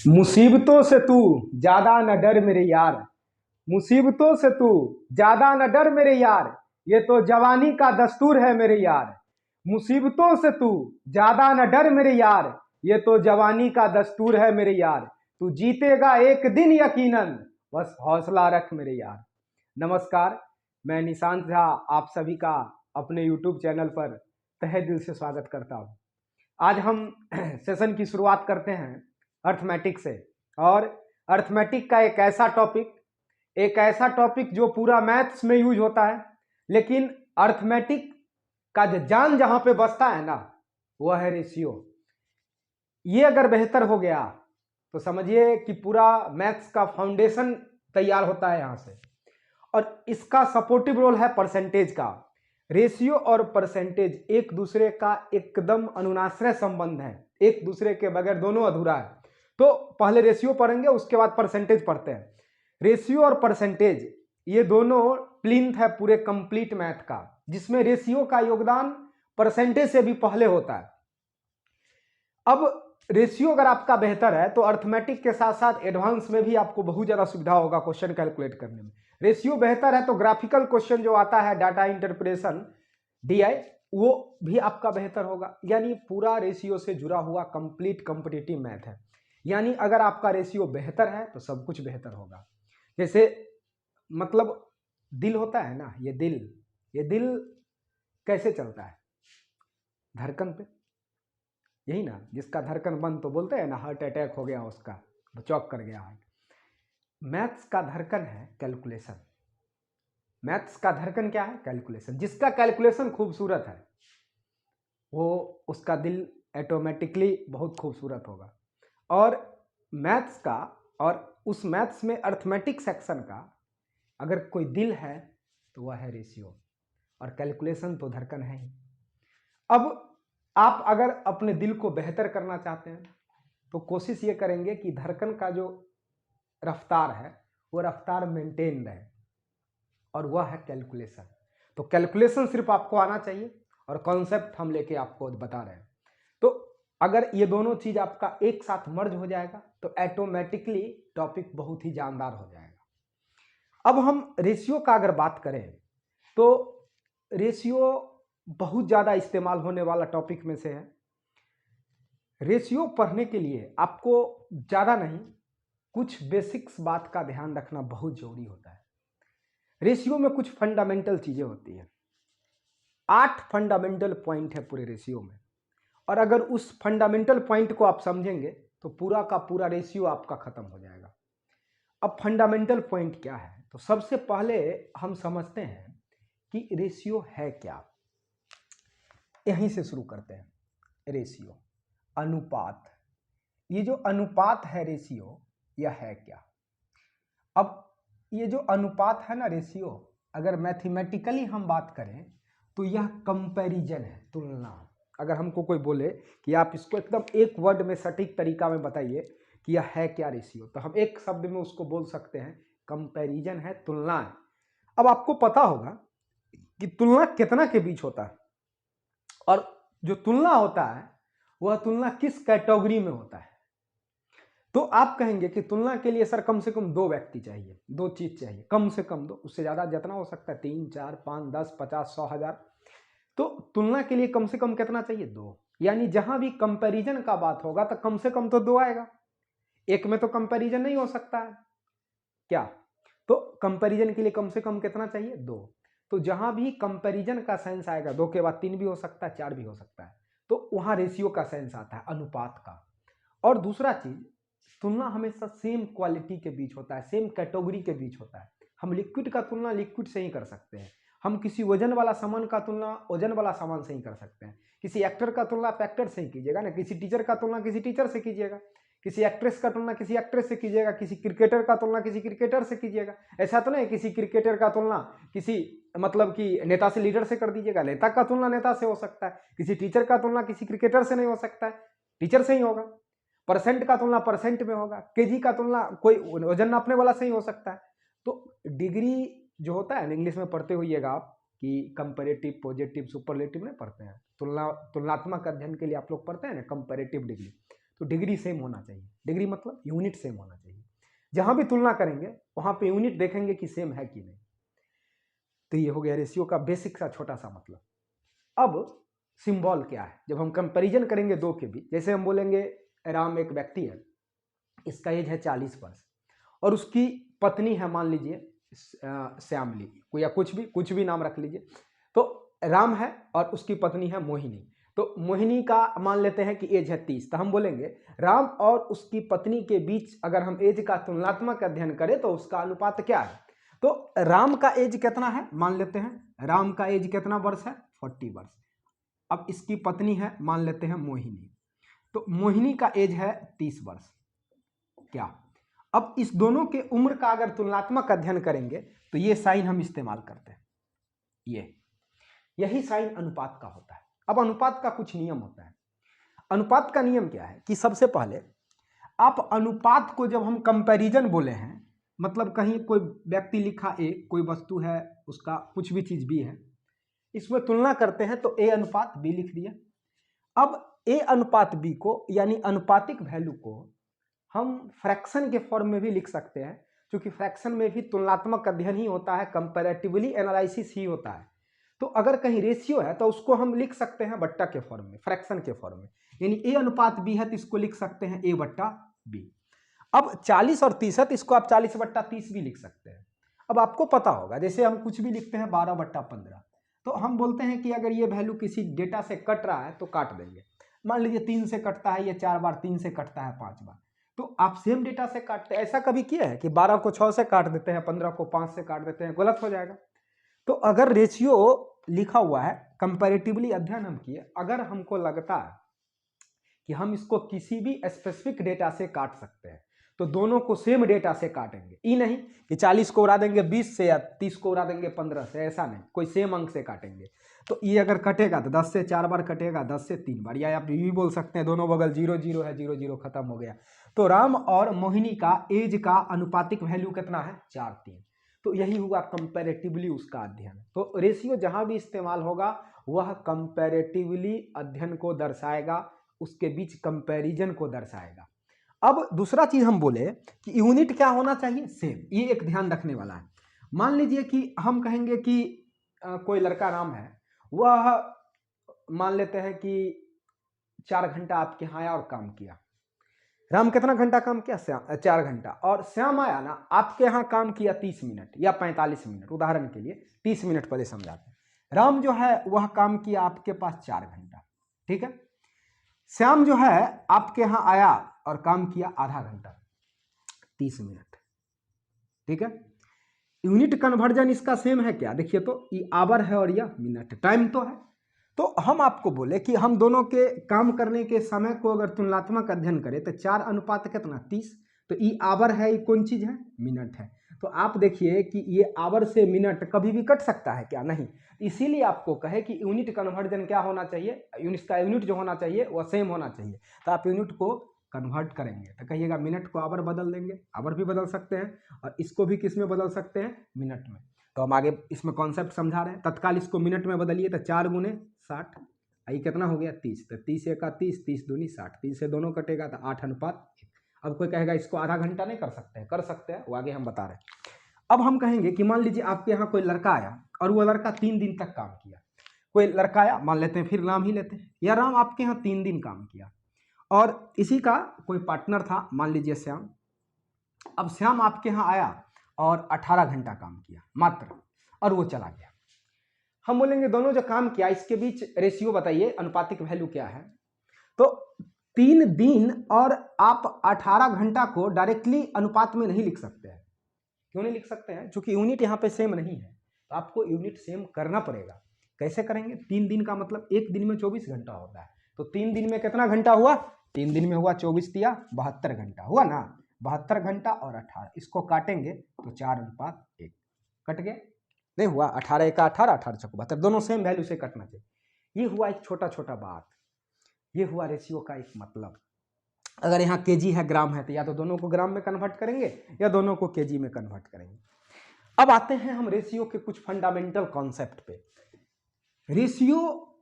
मुसीबतों से तू ज्यादा न डर मेरे यार, मुसीबतों से तू ज्यादा न डर मेरे यार, ये तो जवानी का दस्तूर है मेरे यार। मुसीबतों से तू ज्यादा न डर मेरे यार, ये तो जवानी का दस्तूर है मेरे यार। तू जीतेगा एक दिन यकीनन, बस हौसला रख मेरे यार। नमस्कार, मैं निशांत झा आप सभी का अपने YouTube चैनल पर तहे दिल से स्वागत करता हूँ। आज हम सेशन की शुरुआत करते हैं अर्थमेटिक से। और अर्थमेटिक का एक ऐसा टॉपिक जो पूरा मैथ्स में यूज होता है, लेकिन अर्थमेटिक का जो जान जहां पे बसता है ना, वह है रेशियो। ये अगर बेहतर हो गया तो समझिए कि पूरा मैथ्स का फाउंडेशन तैयार होता है यहां से। और इसका सपोर्टिव रोल है परसेंटेज का। रेशियो और परसेंटेज एक दूसरे का एकदम अनुनाश्रय संबंध है, एक दूसरे के बगैर दोनों अधूरा है। तो पहले रेशियो पढ़ेंगे, उसके बाद परसेंटेज पढ़ते हैं। रेशियो और परसेंटेज ये दोनों प्लिंथ है पूरे कंप्लीट मैथ का, जिसमें रेशियो का योगदान परसेंटेज से भी पहले होता है। अब रेशियो अगर आपका बेहतर है तो अर्थमेटिक के साथ साथ एडवांस में भी आपको बहुत ज्यादा सुविधा होगा क्वेश्चन कैलकुलेट करने में। रेशियो बेहतर है तो ग्राफिकल क्वेश्चन जो आता है, डाटा इंटरप्रिटेशन डीआई, वो भी आपका बेहतर होगा। यानी पूरा रेशियो से जुड़ा हुआ कंप्लीट कॉम्पिटिटिव मैथ है। यानी अगर आपका रेशियो बेहतर है तो सब कुछ बेहतर होगा। जैसे मतलब दिल होता है ना, ये दिल कैसे चलता है? धड़कन पे, यही ना, जिसका धड़कन बंद तो बोलते हैं ना हार्ट अटैक हो गया, उसका चौक कर गया हार्ट। मैथ्स का धड़कन है कैलकुलेशन। मैथ्स का धड़कन क्या है? कैलकुलेशन। जिसका कैलकुलेशन खूबसूरत है वो उसका दिल ऑटोमेटिकली बहुत खूबसूरत होगा। और मैथ्स का, और उस मैथ्स में अर्थमेटिक सेक्शन का अगर कोई दिल है तो वह है रेशियो, और कैलकुलेशन तो धड़कन है ही। अब आप अगर अपने दिल को बेहतर करना चाहते हैं तो कोशिश ये करेंगे कि धड़कन का जो रफ्तार है वो रफ्तार मेंटेन रहे, और वह है कैलकुलेशन। तो कैलकुलेशन सिर्फ आपको आना चाहिए, और कॉन्सेप्ट हम लेके आपको बता रहे हैं। तो अगर ये दोनों चीज आपका एक साथ मर्ज हो जाएगा तो ऑटोमेटिकली टॉपिक बहुत ही जानदार हो जाएगा। अब हम रेशियो का अगर बात करें तो रेशियो बहुत ज्यादा इस्तेमाल होने वाला टॉपिक में से है। रेशियो पढ़ने के लिए आपको ज्यादा नहीं, कुछ बेसिक्स बात का ध्यान रखना बहुत जरूरी होता है। रेशियो में कुछ फंडामेंटल चीजें होती हैं। 8 फंडामेंटल पॉइंट है पूरे रेशियो में, और अगर उस फंडामेंटल पॉइंट को आप समझेंगे तो पूरा का पूरा रेशियो आपका खत्म हो जाएगा। अब फंडामेंटल पॉइंट क्या है, तो सबसे पहले हम समझते हैं कि रेशियो है क्या। यहीं से शुरू करते हैं। रेशियो, अनुपात। ये जो अनुपात है रेशियो, यह है क्या? अब ये जो अनुपात है ना रेशियो, अगर मैथमेटिकली हम बात करें तो यह कंपैरिजन है, तुलना। अगर हमको कोई बोले कि आप इसको एकदम एक वर्ड में सटीक तरीका में बताइए कि यह है क्या रेशियो, तो हम एक शब्द में उसको बोल सकते हैं कंपैरिजन है, तुलना है। अब आपको पता होगा कि तुलना कितना के बीच होता है, और जो तुलना होता है वह तुलना किस कैटेगरी में होता है। तो आप कहेंगे कि तुलना के लिए सर कम से कम 2 व्यक्ति चाहिए, 2 चीज चाहिए, कम से कम 2, उससे ज्यादा जितना हो सकता है 3, 4, 5, 10, 50, 100, 1000। तो तुलना के लिए कम से कम कितना चाहिए? 2। यानी जहां भी कंपैरिजन का बात होगा तो कम से कम तो 2 आएगा, एक में तो कंपैरिजन नहीं हो सकता है क्या? तो कंपैरिजन के लिए कम से कम कितना चाहिए? 2। तो जहां भी कंपैरिजन का सेंस आएगा, 2 के बाद 3 भी हो सकता है, 4 भी हो सकता है, तो वहां रेशियो का सेंस आता है, अनुपात का। और दूसरा चीज, तुलना हमेशा सेम क्वालिटी के बीच होता है, सेम कैटेगरी के बीच होता है। हम लिक्विड का तुलना लिक्विड से ही कर सकते हैं, हम किसी वजन वाला सामान का तुलना वजन वाला सामान से ही कर सकते हैं, किसी एक्टर का तुलना आप एक्टर से ही कीजिएगा ना, किसी टीचर का तुलना किसी टीचर से कीजिएगा, किसी एक्ट्रेस का तुलना किसी एक्ट्रेस से कीजिएगा, किसी क्रिकेटर का तुलना किसी क्रिकेटर से कीजिएगा। ऐसा तो नहीं किसी क्रिकेटर का तुलना किसी मतलब कि नेता से, लीडर से कर दीजिएगा। नेता का तुलना नेता से हो सकता है, किसी टीचर का तुलना किसी क्रिकेटर से नहीं हो सकता है, टीचर से ही होगा। परसेंट का तुलना परसेंट में होगा, केजी का तुलना कोई वजन नापने वाला से ही हो सकता है। तो डिग्री जो होता है इंग्लिश में पढ़ते होइएगा आप कि कंपैरेटिव, पॉजिटिव, सुपरलेटिव नहीं पढ़ते हैं, तुलनात्मक अध्ययन के लिए आप लोग पढ़ते हैं ना कंपैरेटिव डिग्री। तो डिग्री सेम होना चाहिए। डिग्री मतलब यूनिट सेम होना चाहिए। जहां भी तुलना करेंगे वहां पे यूनिट देखेंगे कि सेम है कि नहीं। तो ये हो गया रेशियो का बेसिक सा छोटा सा मतलब। अब सिंबल क्या है, जब हम कंपैरिजन करेंगे दो के बीच, जैसे हम बोलेंगे राम एक व्यक्ति है, इसका एज है 40 वर्ष और उसकी पत्नी है मान लीजिए श्यामली, या कुछ भी नाम रख लीजिए। तो राम है और उसकी पत्नी है मोहिनी। तो मोहिनी का मान लेते हैं कि एज है 30, तो हम बोलेंगे राम और उसकी पत्नी के बीच अगर हम एज का तुलनात्मक अध्ययन करें तो उसका अनुपात क्या है। तो राम का एज कितना है, मान लेते हैं राम का एज कितना वर्ष है, 40 वर्ष। अब इसकी पत्नी है मान लेते हैं मोहिनी, तो मोहिनी का एज है 30 वर्ष। क्या अब इस दोनों के उम्र का अगर तुलनात्मक अध्ययन करेंगे तो ये साइन हम इस्तेमाल करते हैं, यही साइन अनुपात का होता है। अब अनुपात का कुछ नियम होता है। अनुपात का नियम क्या है कि सबसे पहले आप अनुपात को जब हम कंपैरिजन बोले हैं, मतलब कहीं कोई व्यक्ति लिखा ए, कोई वस्तु है उसका कुछ भी चीज बी है, इसमें तुलना करते हैं तो ए अनुपात बी लिख दिया। अब ए अनुपात बी को यानी अनुपातिक वैल्यू को हम फ्रैक्शन के फॉर्म में भी लिख सकते हैं, क्योंकि फ्रैक्शन में भी तुलनात्मक अध्ययन ही होता है, कंपैरेटिवली एनालिसिस ही होता है। तो अगर कहीं रेशियो है तो उसको हम लिख सकते हैं बट्टा के फॉर्म में, फ्रैक्शन के फॉर्म में, यानी ए अनुपात बी है तो इसको लिख सकते हैं ए बट्टा बी। अब 40 और 30 है तो इसको आप 40 बट्टा 30 भी लिख सकते हैं। अब आपको पता होगा जैसे हम कुछ भी लिखते हैं 12 बट्टा 15, तो हम बोलते हैं कि अगर ये वैल्यू किसी डेटा से कट रहा है तो काट देंगे। मान लीजिए 3 से कटता है, ये 4 बार, 3 से कटता है 5 बार, तो आप सेम डेटा से काटते हैं। ऐसा कभी किया है कि 12 को 6 से काट देते हैं, 15 को 5 से काट देते हैं, गलत हो जाएगा। तो अगर रेशियो लिखा हुआ है, कंपैरेटिवली अध्ययन हम किए, अगर हमको लगता है कि हम इसको किसी भी स्पेसिफिक डेटा से काट सकते हैं तो दोनों को सेम डेटा से काटेंगे। ये नहीं कि 40 को उड़ा देंगे 20 से या 30 को उड़ा देंगे 15 से, ऐसा नहीं, कोई सेम अंक से काटेंगे। तो ये अगर कटेगा तो 10 से 4 बार कटेगा, 10 से 3 बार, या आप ये भी बोल सकते हैं दोनों बगल 0 0 है, 0 0 खत्म हो गया। तो राम और मोहिनी का एज का अनुपातिक वैल्यू कितना है, 4 3। तो यही हुआ कंपैरेटिवली उसका अध्ययन। तो रेशियो जहां भी इस्तेमाल होगा वह कंपैरेटिवली अध्ययन को दर्शाएगा, उसके बीच कंपैरिजन को दर्शाएगा। अब दूसरा चीज हम बोले कि यूनिट क्या होना चाहिए, सेम। ये एक ध्यान रखने वाला है। मान लीजिए कि हम कहेंगे कि कोई लड़का राम है, वह मान लेते हैं कि 4 घंटा आपके यहाँ आया और काम किया। राम कितना घंटा काम किया, 4 घंटा। और श्याम आया ना, आपके यहाँ काम किया 30 मिनट या 45 मिनट, उदाहरण के लिए 30 मिनट पहले समझाते हैं। राम जो है वह काम किया आपके पास 4 घंटा, ठीक है। श्याम जो है आपके यहाँ आया और काम किया आधा घंटा, 30 मिनट, ठीक है। यूनिट कन्वर्जन इसका सेम है क्या, देखिए तो ये आवर है और यह मिनट, टाइम तो है। तो हम आपको बोले कि हम दोनों के काम करने के समय को अगर तुलनात्मक अध्ययन करें तो 4 अनुपात कितना, 30। तो ये आवर है, ये कौन चीज है, मिनट है। तो आप देखिए कि ये आवर से मिनट कभी भी कट सकता है क्या, नहीं। इसीलिए आपको कहे कि यूनिट कन्वर्जन क्या होना चाहिए, यूनिट का यूनिट जो होना चाहिए वह सेम होना चाहिए। तो आप यूनिट को कन्वर्ट करेंगे तो कहिएगा मिनट को आवर बदल देंगे, आवर भी बदल सकते हैं और इसको भी किस में बदल सकते हैं, मिनट में। तो हम आगे इसमें कॉन्सेप्ट समझा रहे हैं। तत्काल इसको मिनट में बदलिए तो 4 गुने 60, ये कितना हो गया, 30। तो 30 एका 30, 30 दूनी 60, 3 से दोनों कटेगा तो 8 अनुपात 1। अब कोई कहेगा इसको आधा घंटा नहीं कर सकते हैं, कर सकते हैं, वो आगे हम बता रहे हैं। अब हम कहेंगे कि मान लीजिए आपके यहाँ कोई लड़का आया और वो लड़का 3 दिन तक काम किया। कोई लड़का आया, मान लेते हैं, फिर राम ही लेते हैं, या राम आपके यहाँ 3 दिन काम किया और इसी का कोई पार्टनर था, मान लीजिए श्याम। अब श्याम आपके यहाँ आया और 18 घंटा काम किया मात्र, और वो चला गया। हम बोलेंगे दोनों जो काम किया इसके बीच रेशियो बताइए, अनुपातिक वैल्यू क्या है। तो 3 दिन और आप 18 घंटा को डायरेक्टली अनुपात में नहीं लिख सकते हैं। क्यों नहीं लिख सकते हैं, क्योंकि यूनिट यहाँ पे सेम नहीं है। तो आपको यूनिट सेम करना पड़ेगा। कैसे करेंगे, 3 दिन का मतलब एक दिन में 24 घंटा होता है। तो 3 दिन में कितना घंटा हुआ, 3 दिन में हुआ 24 दिया 72 घंटा हुआ ना, 72 घंटा और 18, इसको काटेंगे तो 4 अनुपात 1 कट गया, नहीं हुआ। 18 का 18, 18 चौको 72, दोनों सेम वैल्यू से कटना चाहिए। ये हुआ एक छोटा छोटा बात, ये हुआ रेशियो का एक मतलब। अगर यहाँ केजी है, ग्राम है, तो या तो दोनों को ग्राम में कन्वर्ट करेंगे या दोनों को केजी में कन्वर्ट करेंगे। अब आते हैं हम रेशियो के कुछ फंडामेंटल कॉन्सेप्ट पे। रेशियो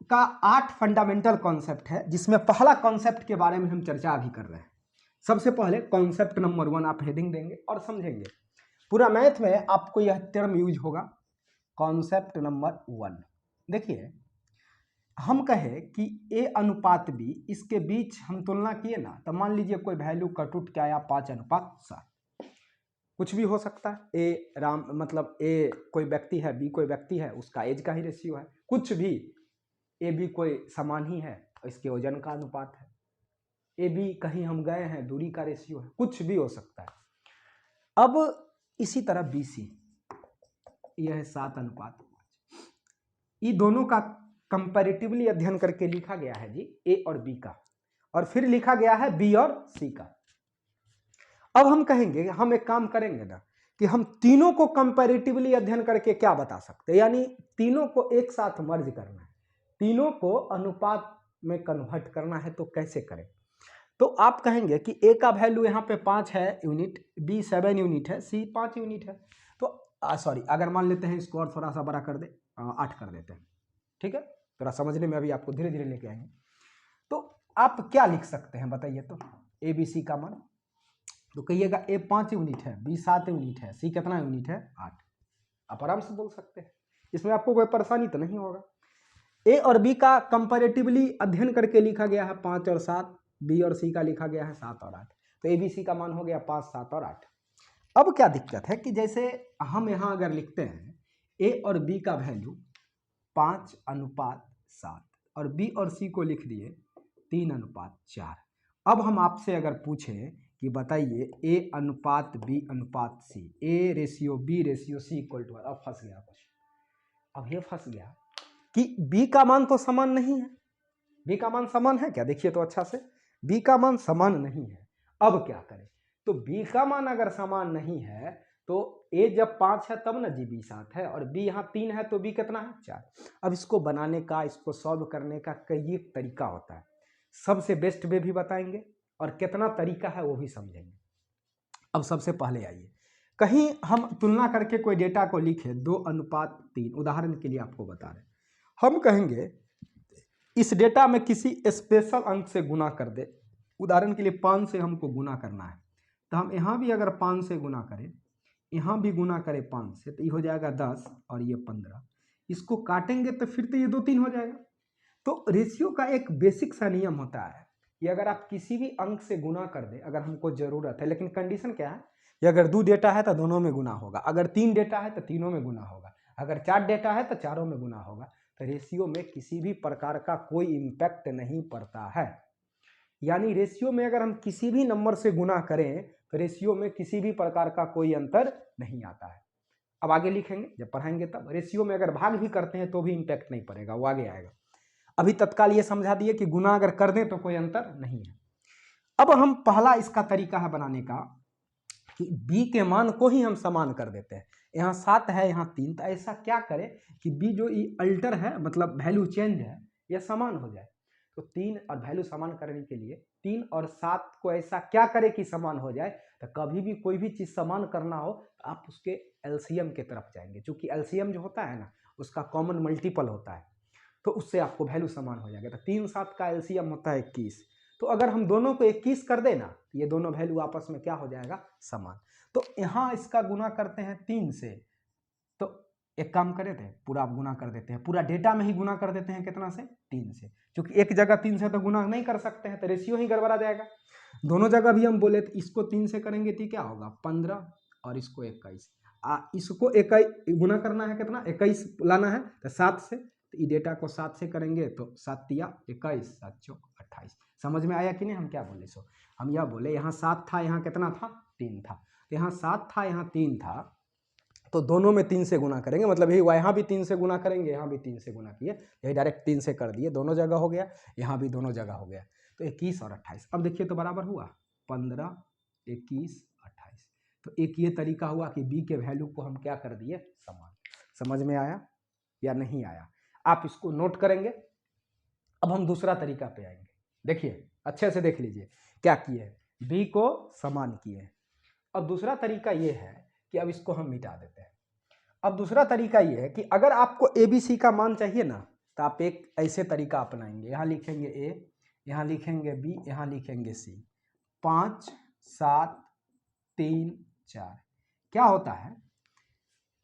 का 8 फंडामेंटल कॉन्सेप्ट है, जिसमें पहला कॉन्सेप्ट के बारे में हम चर्चा अभी कर रहे हैं। सबसे पहले कॉन्सेप्ट नंबर 1 आप हेडिंग देंगे और समझेंगे। पूरा मैथ में आपको यह टर्म यूज होगा, कॉन्सेप्ट नंबर 1। देखिए, हम कहें कि ए अनुपात बी, इसके बीच हम तुलना किए ना, तो मान लीजिए कोई वैल्यू कट उठ के आया 5:7, कुछ भी हो सकता है। ए राम मतलब ए कोई व्यक्ति है, बी कोई व्यक्ति है, उसका एज का ही रेशियो है, कुछ भी। ए बी कोई समान ही है, इसके वजन का अनुपात है। ए बी कहीं हम गए हैं, दूरी का रेशियो है, कुछ भी हो सकता है। अब इसी तरह बी सी, यह है 7:5। ये दोनों का कंपैरेटिवली अध्ययन करके लिखा गया है जी, ए और बी का, और फिर लिखा गया है बी और सी का। अब हम कहेंगे, हम एक काम करेंगे ना कि हम तीनों को कंपैरेटिवली अध्ययन करके क्या बता सकते हैं, यानी तीनों को एक साथ मर्ज करना है, तीनों को अनुपात में कन्वर्ट करना है, तो कैसे करें। तो आप कहेंगे कि ए का वैल्यू यहाँ पे 5 है यूनिट, बी 7 यूनिट है, सी 5 यूनिट है। तो सॉरी, अगर मान लेते हैं इसको और थोड़ा सा बड़ा कर दे, 8 कर देते हैं, ठीक है। थोड़ा समझने में अभी आपको धीरे धीरे लेके आएंगे। तो आप क्या लिख सकते हैं बताइए, तो ए बी सी का मान, तो कहिएगा ए 5 यूनिट है, बी 7 यूनिट है, सी कितना यूनिट है 8। आप आराम से बोल सकते हैं, इसमें आपको कोई परेशानी तो नहीं होगा। ए और बी का कंपैरेटिवली अध्ययन करके लिखा गया है 5 और 7, बी और सी का लिखा गया है 7 और 8, तो ए बी सी का मान हो गया 5, 7 और 8। अब क्या दिक्कत है कि जैसे हम यहाँ अगर लिखते हैं ए और बी का वैल्यू 5:7 और बी और सी को लिख दिए 3:4। अब हम आपसे अगर पूछें कि बताइए ए अनुपात बी अनुपात C, A ratio B ratio C equal to, अब फंस गया कुछ। अब ये फंस गया कि बी का मान तो समान नहीं है। बी का मान समान है क्या, देखिए तो अच्छा से, बी का मान समान नहीं है। अब क्या करें, तो बी का मान अगर समान नहीं है तो ए जब 5 है तब ना जी बी 7 है, और बी यहाँ 3 है तो बी कितना है 4। अब इसको बनाने का, इसको सॉल्व करने का कई एक तरीका होता है, सबसे बेस्ट वे भी बताएंगे और कितना तरीका है वो भी समझेंगे। अब सबसे पहले आइए, कहीं हम तुलना करके कोई डेटा को लिखे 2:3, उदाहरण के लिए आपको बता रहे, हम कहेंगे इस डेटा में किसी स्पेशल अंक से गुना कर दे। उदाहरण के लिए 5 से हमको गुना करना है, तो हम यहाँ भी अगर 5 से गुना करें, यहाँ भी गुना करें 5 से, तो ये हो जाएगा 10 और ये 15। इसको काटेंगे तो फिर तो ये 2 3 हो जाएगा। तो रेशियो का एक बेसिक सा नियम होता है कि अगर आप किसी भी अंक से गुना कर दे, अगर हमको ज़रूरत है, लेकिन कंडीशन क्या है कि अगर 2 डेटा है तो दोनों में गुना होगा, अगर 3 डेटा है तो तीनों में गुना होगा, अगर 4 डेटा है तो चारों में गुना होगा। तो रेशियो में किसी भी प्रकार का कोई इम्पैक्ट नहीं पड़ता है, यानी रेशियो में अगर हम किसी भी नंबर से गुना करें तो रेशियो में किसी भी प्रकार का कोई अंतर नहीं आता है। अब आगे लिखेंगे, जब पढ़ाएंगे तब। रेशियो में अगर भाग भी करते हैं तो भी इम्पैक्ट नहीं पड़ेगा, वो आगे आएगा। अभी तत्काल ये समझा दिए कि गुना अगर कर दें तो कोई अंतर नहीं है। अब हम पहला इसका तरीका है बनाने का कि b के मान को ही हम समान कर देते हैं। यहाँ 7 है, यहाँ 3, तो ऐसा क्या करें कि b जो ये अल्टर है, मतलब वैल्यू चेंज है, यह समान हो जाए। तो 3 और वैल्यू समान करने के लिए 3 और 7 को ऐसा क्या करें कि समान हो जाए। तो कभी भी कोई भी चीज़ समान करना हो तो आप उसके एलसीएम के तरफ जाएंगे, क्योंकि एलसीएम जो होता है ना, उसका कॉमन मल्टीपल होता है, तो उससे आपको वैल्यू समान हो जाएगा। तो 3 7 का एलसीएम होता है 21। तो अगर हम दोनों को 21 कर देना, ये दोनों वैल्यू आपस में क्या हो जाएगा, समान। तो यहाँ इसका गुना करते हैं 3 से, तो एक काम करे थे, पूरा आप गुना कर देते हैं, पूरा डेटा में ही गुना कर देते हैं, कितना से, 3 से, क्योंकि एक जगह 3 से तो गुना नहीं कर सकते हैं, तो रेशियो ही गड़बड़ा जाएगा। दोनों जगह भी हम बोले तो इसको 3 से करेंगे तो क्या होगा 15 और इसको 21। इसको 21 गुना करना है, कितना 21 लाना है, तो 7 से, तो ये डेटा को 7 से करेंगे तो 7 तिया 21, 7 चौक 28। समझ में आया कि नहीं हम क्या बोले। सो हम यह बोले यहाँ 7 था, यहाँ कितना था 3 था, यहाँ 7 था, यहाँ 3 था, तो दोनों में 3 से गुना करेंगे, मतलब यही यहाँ भी 3 से गुना करेंगे, यहाँ भी 3 से गुना किए, यही डायरेक्ट 3 से कर दिए, दोनों जगह हो गया, यहाँ भी दोनों जगह हो गया, तो 21 और 28। अब देखिए तो बराबर हुआ 15, 21, 28। तो एक ये तरीका हुआ कि बी के वैल्यू को हम क्या कर दिए, समान। समझ में आया या नहीं आया, आप इसको नोट करेंगे। अब हम दूसरा तरीका पे आएंगे, देखिए अच्छे से देख लीजिए क्या किए, बी को समान किए। अब दूसरा तरीका ये है कि अब इसको हम मिटा देते हैं। अब दूसरा तरीका ये है कि अगर आपको ए बी सी का मान चाहिए ना, तो आप एक ऐसे तरीका अपनाएंगे, यहाँ लिखेंगे ए, यहाँ लिखेंगे बी, यहाँ लिखेंगे सी। 5 7 3 4। क्या होता है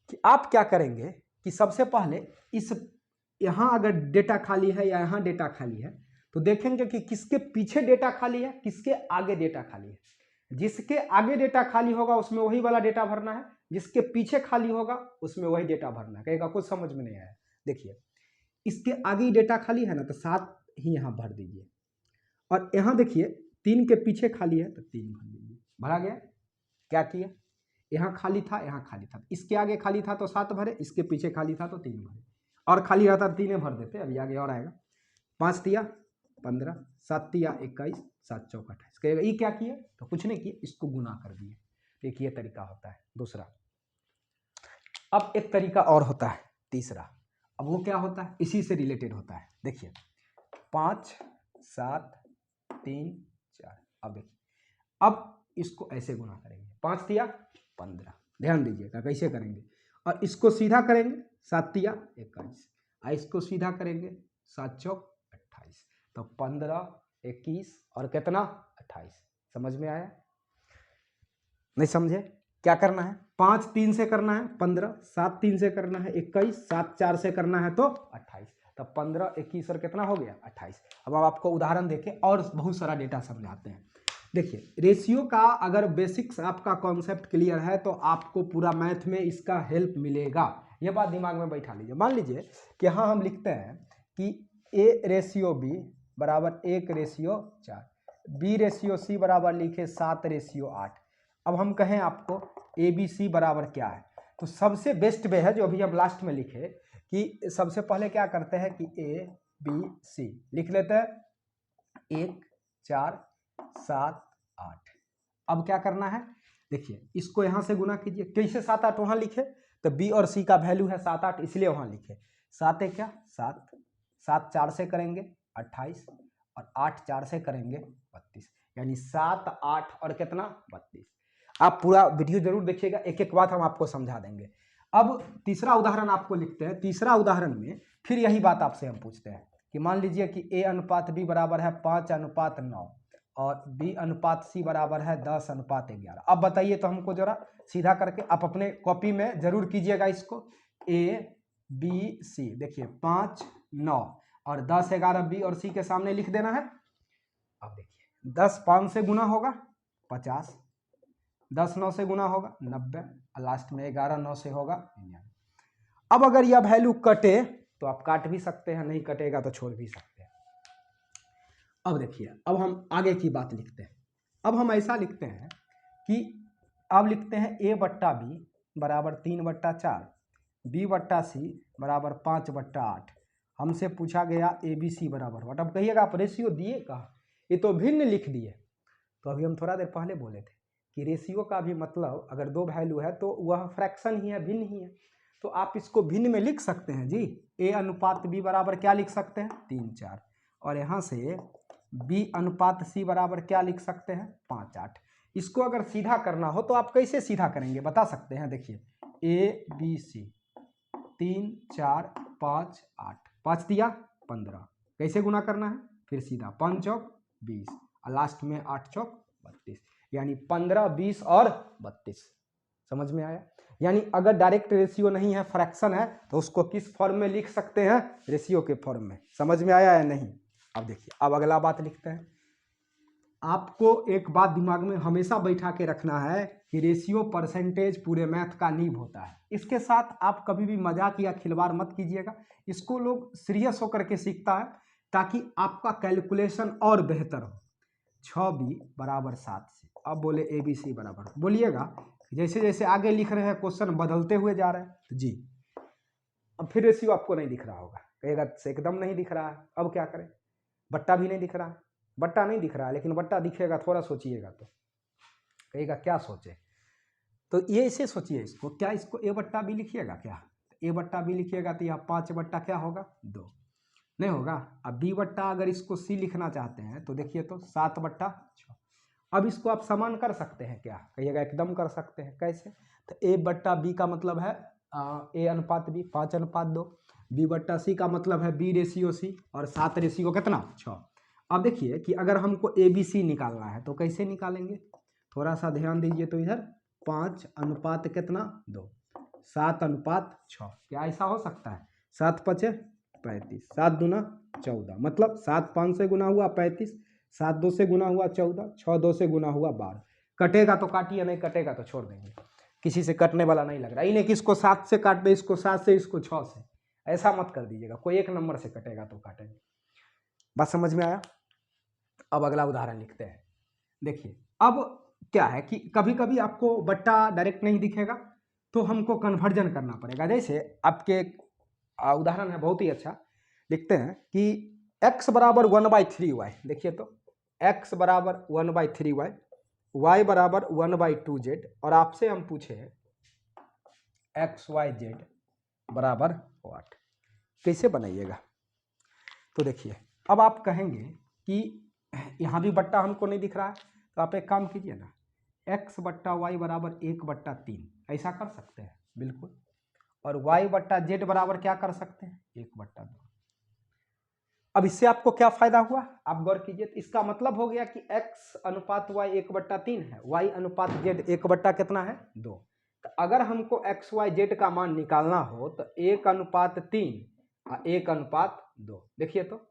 कि आप क्या करेंगे कि सबसे पहले इस यहाँ अगर डेटा खाली है या यहाँ डेटा खाली है तो देखेंगे कि किसके पीछे डेटा खाली है, किसके आगे डेटा खाली है। जिसके आगे डेटा खाली होगा उसमें वही वाला डेटा भरना है, जिसके पीछे खाली होगा उसमें वही डेटा भरना है। कहेगा कुछ समझ में नहीं आया, देखिए इसके आगे ही डेटा खाली है ना, तो 7 ही यहाँ भर दीजिए। और यहाँ देखिए 3 के पीछे खाली है तो 3 भर दीजिए। भरा गया। क्या किया, यहाँ खाली था, यहाँ खाली था, इसके आगे खाली था तो 7 भरे, इसके पीछे खाली था तो 3 भरे, और खाली रहता 3 भर देते। अभी आगे और आएगा। 5 तिया 15, 7 तिया 21, 7 चौक 28। कहेगा ये क्या किया, तो कुछ नहीं किया, इसको गुना कर दिए। एक ये तरीका होता है दूसरा। अब एक तरीका और होता है तीसरा। अब वो क्या होता है, इसी से रिलेटेड होता है। देखिए 5 7 3 4। अब देखिए, अब इसको ऐसे गुना करेंगे। 5 तिया 15, ध्यान दीजिएगा कैसे करेंगे। और इसको सीधा करेंगे 7 तिया 21, और इसको सीधा करेंगे 7 चौक 28। तो 15 21 और कितना 28। समझ में आया, नहीं समझे? क्या करना है, 5 3 से करना है 15, 7 3 से करना है 21, 7 4 से करना है तो 28। तो 15 21 और कितना हो गया 28। अब आपको उदाहरण देके और बहुत सारा डेटा समझाते हैं। देखिए रेशियो का अगर बेसिक्स आपका कॉन्सेप्ट क्लियर है तो आपको पूरा मैथ में इसका हेल्प मिलेगा। ये बात दिमाग में बैठा लीजिए। मान लीजिए कि यहाँ हम लिखते हैं कि A/B बराबर 1/4, B/C बराबर लिखे 7/8। अब हम कहें आपको ABC बराबर क्या है, तो सबसे बेस्ट वे है जो अभी हम लास्ट में लिखे कि सबसे पहले क्या करते हैं कि ABC लिख लेते हैं 1 4 7 8। अब क्या करना है, देखिए इसको यहाँ से गुना कीजिए। कैसे 7 8 वहाँ लिखे, तो B और C का वैल्यू है 7 8 इसलिए वहाँ लिखे। 7 है क्या 7, 7 4 से करेंगे 28 और 8 4 से करेंगे 32, यानी 7 8 और कितना 32। आप पूरा वीडियो जरूर देखिएगा, एक एक बात हम आपको समझा देंगे। अब तीसरा उदाहरण आपको लिखते हैं। तीसरा उदाहरण में फिर यही बात आपसे हम पूछते हैं कि मान लीजिए कि A/B बराबर है 5:9 और B/C बराबर है 10:11। अब बताइए तो हमको जरा सीधा करके आप अपने कॉपी में जरूर कीजिएगा इसको। ABC देखिए 5 9 और 10 11 B और C के सामने लिख देना है। अब देखिए 10 5 से गुना होगा 50, 10 9 से गुना होगा 90 और लास्ट में 11 9 से होगा 99। अब अगर यह वैल्यू कटे तो आप काट भी सकते हैं, नहीं कटेगा तो छोड़ भी सकते हैं। अब देखिए, अब हम आगे की बात लिखते हैं। अब हम ऐसा लिखते हैं कि अब लिखते हैं A/B बराबर 3/4, B/C बराबर 5/8। हमसे पूछा गया ABC बराबर व्हाट। अब कहिएगा आप रेशियो दिए कहाँ, ये तो भिन्न लिख दिए। तो अभी हम थोड़ा देर पहले बोले थे कि रेशियो का भी मतलब अगर दो वैल्यू है तो वह फ्रैक्शन ही है, भिन्न ही है। तो आप इसको भिन्न में लिख सकते हैं जी। A/B बराबर क्या लिख सकते हैं 3 4, और यहाँ से B/C बराबर क्या लिख सकते हैं 5 8। इसको अगर सीधा करना हो तो आप कैसे सीधा करेंगे बता सकते हैं। देखिए ABC 3 4 5 8, 5 दिया 15, कैसे गुना करना है फिर सीधा 5 चौक 20 और लास्ट में 8 चौक 32, यानी 15 20 और 32। समझ में आया? यानी अगर डायरेक्ट रेशियो नहीं है, फ्रैक्शन है, तो उसको किस फॉर्म में लिख सकते हैं, रेशियो के फॉर्म में। समझ में आया या नहीं? अब देखिए, अब अगला बात लिखते हैं। आपको एक बात दिमाग में हमेशा बैठा के रखना है कि रेशियो परसेंटेज पूरे मैथ का नींव होता है। इसके साथ आप कभी भी मजाक या खिलवाड़ मत कीजिएगा। इसको लोग सीरियस होकर के सीखता है ताकि आपका कैलकुलेशन और बेहतर हो। 6B बराबर 7 से अब बोले ABC बराबर, बोलिएगा जैसे जैसे आगे लिख रहे हैं क्वेश्चन बदलते हुए जा रहे हैं तो जी। अब फिर रेशियो आपको नहीं दिख रहा होगा, कहेगा एकदम नहीं दिख रहा है, अब क्या करें। बट्टा भी नहीं दिख रहा है, बट्टा नहीं दिख रहा है, लेकिन बट्टा दिखेगा, थोड़ा सोचिएगा तो कहेगा क्या सोचे। तो ये ऐसे सोचिए इसको, क्या इसको A/B लिखिएगा क्या, A/B लिखिएगा तो यह 5 बट्टा क्या होगा 2 नहीं होगा। अब B/, अगर इसको C लिखना चाहते हैं तो देखिए तो 7/6। अब इसको आप समान कर सकते हैं क्या, कहिएगा एकदम कर सकते हैं। कैसे, तो A/B का मतलब है A/B 5/2, बी बट्टा सी का मतलब है बी रेशियो सी, और 7 रेशियो कितना 6। अब देखिए कि अगर हमको ए बी सी निकालना है तो कैसे निकालेंगे, थोड़ा सा ध्यान दीजिए। तो इधर 5 अनुपात कितना 2, 7 अनुपात 6। क्या ऐसा हो सकता है, 7 पचे 35, 7 दूना 14, मतलब 7 5 से गुना हुआ 35, 7 2 से गुना हुआ 14, 6 2 से गुना हुआ 12। कटेगा तो काटिए, नहीं कटेगा तो छोड़ देंगे, किसी से कटने वाला नहीं लग रहा। इन्हें किसको 7 से काट दे, इसको 7 से, इसको 6 से, ऐसा मत कर दीजिएगा, कोई एक नंबर से कटेगा तो काटेंगे। बात समझ में आया। अब अगला उदाहरण लिखते हैं। देखिए अब क्या है कि कभी कभी आपको बट्टा डायरेक्ट नहीं दिखेगा तो हमको कन्वर्जन करना पड़ेगा। जैसे आपके उदाहरण है बहुत ही अच्छा, लिखते हैं कि x बराबर 1/3y। देखिए तो x बराबर 1/3y, y बराबर 1/2z, और आपसे हम पूछे x y z बराबर व्हाट, कैसे बनाइएगा। तो देखिए अब आप कहेंगे कि यहाँ भी बट्टा हमको नहीं दिख रहा है, तो आप एक काम कीजिए ना, x बट्टा वाई बराबर 1/3, ऐसा कर सकते हैं बिल्कुल, और y बट्टा जेड बराबर क्या कर सकते हैं 1/2। अब इससे आपको क्या फायदा हुआ, आप गौर कीजिए। तो इसका मतलब हो गया कि x अनुपात y 1/3 है, y अनुपात z 1 कितना है 2। तो अगर हमको x y z का मान निकालना हो तो 1/3 और 1/2। देखिए तो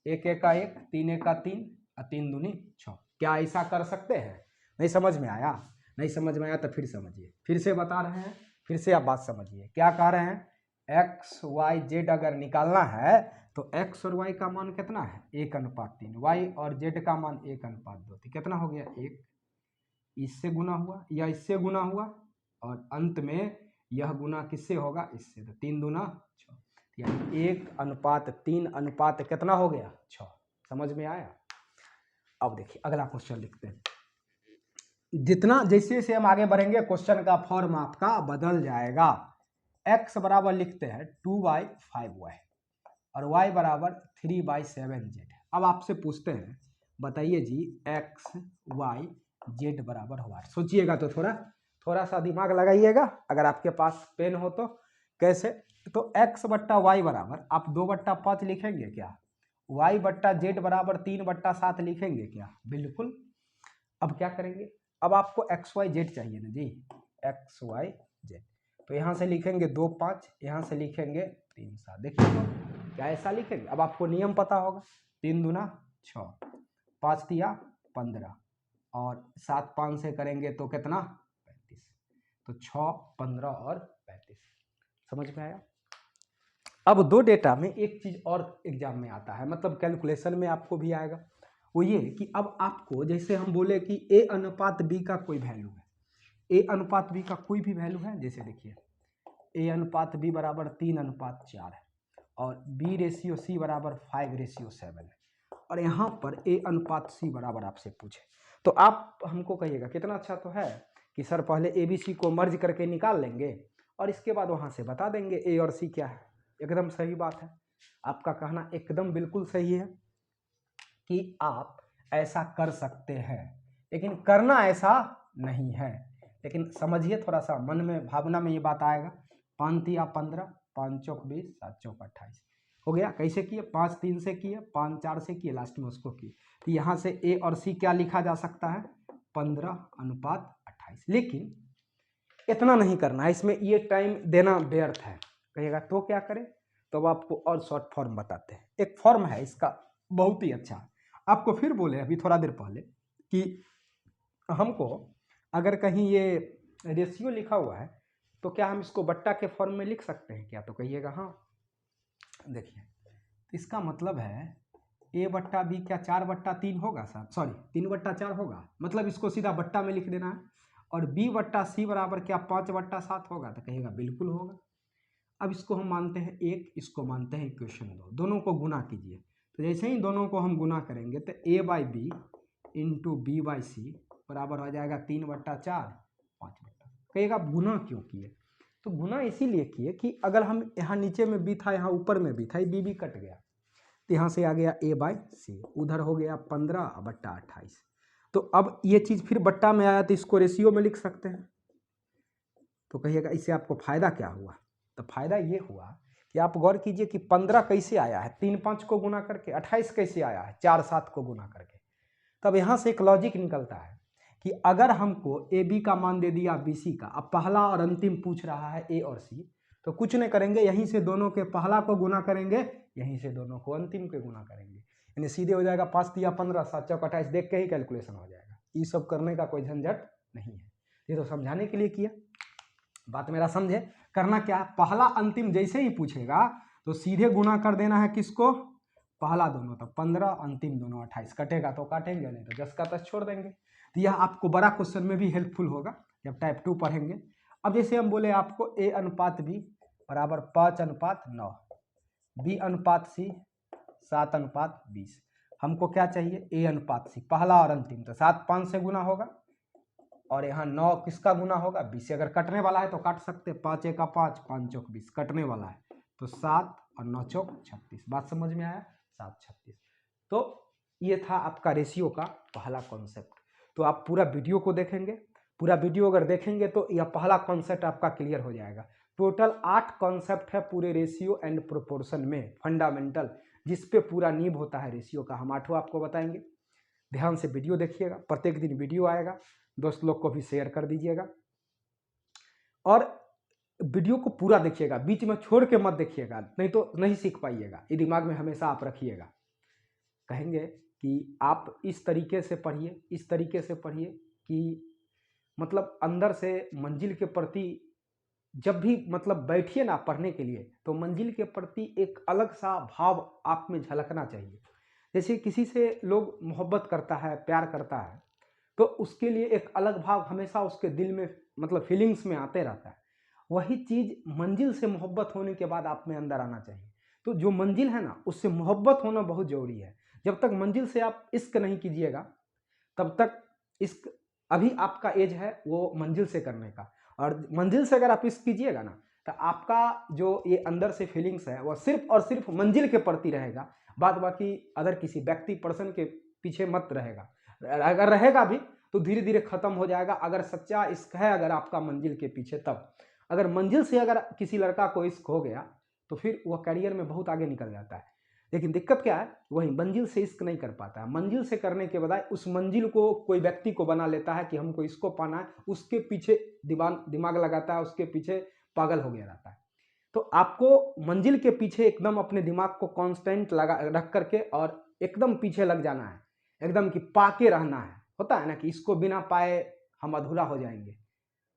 1 1 का 1, 3 1 का 3 और 3 दूनी 6। क्या ऐसा कर सकते हैं, नहीं समझ में आया, नहीं समझ में आया तो फिर समझिए, फिर से बता रहे हैं, फिर से आप बात समझिए। क्या कह रहे हैं, x y z अगर निकालना है तो x और y का मान कितना है 1/3, y और z का मान 1/2, तो कितना हो गया 1, इससे गुना हुआ या इससे गुना हुआ, और अंत में यह गुना किससे होगा इससे, तो 3 दूना 6, यानी 1/3 अनुपात कितना हो गया 6। समझ में आया। अब देखिए अगला क्वेश्चन लिखते हैं। जितना जैसे जैसे हम आगे बढ़ेंगे क्वेश्चन का फॉर्म आपका बदल जाएगा। x बराबर लिखते हैं 2/5y और y बराबर 3/7z। अब आपसे पूछते हैं बताइए जी x y z बराबर हुआ, सोचिएगा तो थोड़ा सा दिमाग लगाइएगा, अगर आपके पास पेन हो तो। कैसे, तो x बट्टा वाई बराबर आप 2/5 लिखेंगे क्या, y बट्टा जेड बराबर 3/7 लिखेंगे क्या, बिल्कुल। अब क्या करेंगे, अब आपको एक्स वाई जेड चाहिए ना जी, एक्स वाई जेड, तो यहाँ से लिखेंगे 2 5, यहाँ से लिखेंगे 3 7। देखिए तो क्या ऐसा लिखेंगे। अब आपको नियम पता होगा, 3 दूना 6, 5 तिया 15, और 7 5 से करेंगे तो कितना 35, तो 6 15 और 35। समझ में आया। अब दो डेटा में एक चीज और एग्जाम में आता है, मतलब कैलकुलेशन में आपको भी आएगा, वो ये कि अब आपको जैसे हम बोले कि a अनुपात b का कोई वैल्यू है, a अनुपात b का कोई भी वैल्यू है, जैसे देखिए a अनुपात b बराबर 3/4 है, और b रेशियो c बराबर 5/7 है, और यहाँ पर a अनुपात c बराबर आपसे पूछे, तो आप हमको कहिएगा कितना अच्छा तो है कि सर पहले a b c को मर्ज करके निकाल लेंगे और इसके बाद वहाँ से बता देंगे a और c क्या है। एकदम सही बात है, आपका कहना एकदम बिल्कुल सही है कि आप ऐसा कर सकते हैं, लेकिन करना ऐसा नहीं है। लेकिन समझिए थोड़ा सा मन में भावना में ये बात आएगा। 5 तिया 15, 5 चौक 20, 7 चौक 28 हो गया। कैसे किए, 5 3 से किए, 5 4 से किए, लास्ट में उसको किए, तो यहाँ से ए और सी क्या लिखा जा सकता है 15/28। लेकिन इतना नहीं करना है, इसमें ये टाइम देना व्यर्थ है। कहिएगा तो क्या करें, तो अब आपको और शॉर्ट फॉर्म बताते हैं। एक फॉर्म है इसका बहुत ही अच्छा, आपको फिर बोले अभी थोड़ा देर पहले कि हमको अगर कहीं ये रेशियो लिखा हुआ है तो क्या हम इसको बट्टा के फॉर्म में लिख सकते हैं क्या, तो कहिएगा हाँ। देखिए तो इसका मतलब है a बट्टा बी क्या 4/3 होगा सर, सॉरी 3/4 होगा, मतलब इसको सीधा बट्टा में लिख देना है। और b बट्टा सी बराबर क्या 5/7 होगा, तो कहिएगा बिल्कुल होगा। अब इसको हम मानते हैं 1, इसको मानते हैं इक्वेशन 2, दोनों को गुना कीजिए। तो जैसे ही दोनों को हम गुना करेंगे तो a/b इंटू b/c बराबर हो जाएगा 3/4 5/। कहिएगा गुना क्यों किए, तो गुना इसीलिए किए कि अगर हम यहाँ नीचे में b था, यहाँ ऊपर में b था, ये b कट गया, तो यहाँ से आ गया a/c, उधर हो गया 15/28। तो अब ये चीज़ फिर बट्टा में आया तो इसको रेशियो में लिख सकते हैं। तो कहिएगा इससे आपको फायदा क्या हुआ, तो फायदा ये हुआ कि आप गौर कीजिए कि 15 कैसे आया है, 3 5 को गुना करके, 28 कैसे आया है, 4 7 को गुना करके। तब यहाँ से एक लॉजिक निकलता है कि अगर हमको ए बी का मान दे दिया बी सी का, अब पहला और अंतिम पूछ रहा है ए और सी, तो कुछ नहीं करेंगे, यहीं से दोनों के पहला को गुना करेंगे, यहीं से दोनों को अंतिम के गुना करेंगे, यानी सीधे हो जाएगा 5 दिया 15, 7 चौक 28, देख के ही कैलकुलेशन हो जाएगा। ये सब करने का कोई झंझट नहीं है, ये तो समझाने के लिए किया। बात मेरा समझे, करना क्या, पहला अंतिम जैसे ही पूछेगा तो सीधे गुना कर देना है किसको, पहला दोनों, तो 15, अंतिम दोनों 28, कटेगा तो काटेंगे, नहीं तो 10 का 10 छोड़ देंगे। तो यह आपको बड़ा क्वेश्चन में भी हेल्पफुल होगा जब टाइप 2 पढ़ेंगे। अब जैसे हम बोले आपको ए अनुपात बी बराबर 5:9, बी अनुपात सी 7:20, हमको क्या चाहिए, ए अनुपात सी, पहला और अंतिम, तो 7 5 से गुना होगा और यहाँ 9 किसका गुना होगा, 20 से। अगर कटने वाला है तो काट सकते, 5 1 5, 5 चौक 20, कटने वाला है तो 7 और 9 चौक 36, बात समझ में आया, 7 36। तो ये था आपका रेशियो का पहला कॉन्सेप्ट। तो आप पूरा वीडियो को देखेंगे, पूरा वीडियो अगर देखेंगे तो यह पहला कॉन्सेप्ट आपका क्लियर हो जाएगा। टोटल 8 कॉन्सेप्ट है पूरे रेशियो एंड प्रोपोर्शन में, फंडामेंटल, जिस पे पूरा नींव होता है रेशियो का, हम 8 आपको बताएंगे। ध्यान से वीडियो देखिएगा, प्रत्येक दिन वीडियो आएगा, दोस्त लोग को भी शेयर कर दीजिएगा और वीडियो को पूरा देखिएगा, बीच में छोड़ के मत देखिएगा, नहीं तो नहीं सीख पाइएगा। ये दिमाग में हमेशा आप रखिएगा। कहेंगे कि आप इस तरीके से पढ़िए, इस तरीके से पढ़िए कि मतलब अंदर से मंजिल के प्रति जब भी मतलब बैठिए ना पढ़ने के लिए, तो मंजिल के प्रति एक अलग सा भाव आप में झलकना चाहिए। जैसे किसी से लोग मोहब्बत करता है, प्यार करता है, तो उसके लिए एक अलग भाव हमेशा उसके दिल में मतलब फीलिंग्स में आते रहता है। वही चीज़ मंजिल से मोहब्बत होने के बाद आप में अंदर आना चाहिए। तो जो मंजिल है ना, उससे मोहब्बत होना बहुत ज़रूरी है। जब तक मंजिल से आप इश्क नहीं कीजिएगा तब तक इश्क, अभी आपका एज है वो मंजिल से करने का, और मंजिल से अगर आप इश्क कीजिएगा ना तो आपका जो ये अंदर से फीलिंग्स है वह सिर्फ और सिर्फ मंजिल के प्रति रहेगा, बाद बाकी अदर किसी व्यक्ति पर्सन के पीछे मत रहेगा। अगर रहेगा भी तो धीरे धीरे खत्म हो जाएगा। अगर सच्चा इश्क है अगर आपका मंजिल के पीछे, तब अगर मंजिल से अगर किसी लड़का को इश्क हो गया तो फिर वह करियर में बहुत आगे निकल जाता है। लेकिन दिक्कत क्या है, वही मंजिल से इश्क नहीं कर पाता है। मंजिल से करने के बजाय उस मंजिल को कोई व्यक्ति को बना लेता है कि हमको इसको पाना है, उसके पीछे दिमाग लगाता है, उसके पीछे पागल हो गया रहता है। तो आपको मंजिल के पीछे एकदम अपने दिमाग को कांस्टेंट लगा रख करके और एकदम पीछे लग जाना है, एकदम कि पाके रहना है। होता है ना कि इसको बिना पाए हम अधूरा हो जाएंगे,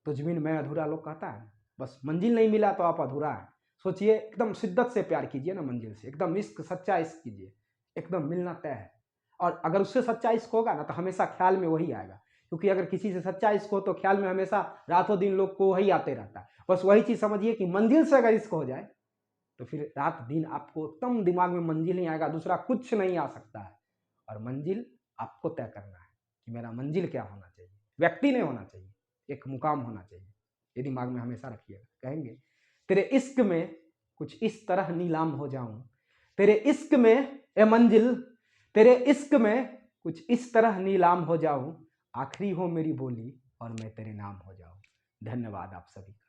तुझ बिन मैं अधूरा लोग कहता है। बस मंजिल नहीं मिला तो आप अधूरा है। सोचिए, एकदम शिद्दत से प्यार कीजिए ना मंजिल से, एकदम इश्क, सच्चा इश्क कीजिए, एकदम मिलना तय है। और अगर उससे सच्चा इश्क होगा ना तो हमेशा ख्याल में वही आएगा, क्योंकि अगर किसी से सच्चा इश्क हो तो ख्याल में हमेशा रातों दिन लोग को वही आते रहता है। बस वही चीज़ समझिए कि मंजिल से अगर इश्क हो जाए तो फिर रात दिन आपको एकदम दिमाग में मंजिल नहीं आएगा, दूसरा कुछ नहीं आ सकता है। और मंजिल आपको तय करना है कि मेरा मंजिल क्या होना चाहिए, व्यक्ति नहीं होना चाहिए, एक मुकाम होना चाहिए। ये दिमाग में हमेशा रखिएगा। कहेंगे तेरे इश्क में कुछ इस तरह नीलाम हो जाऊं, तेरे इश्क में ए मंजिल, तेरे इश्क में कुछ इस तरह नीलाम हो जाऊं, आखिरी हो मेरी बोली और मैं तेरे नाम हो जाऊं। धन्यवाद आप सभी का।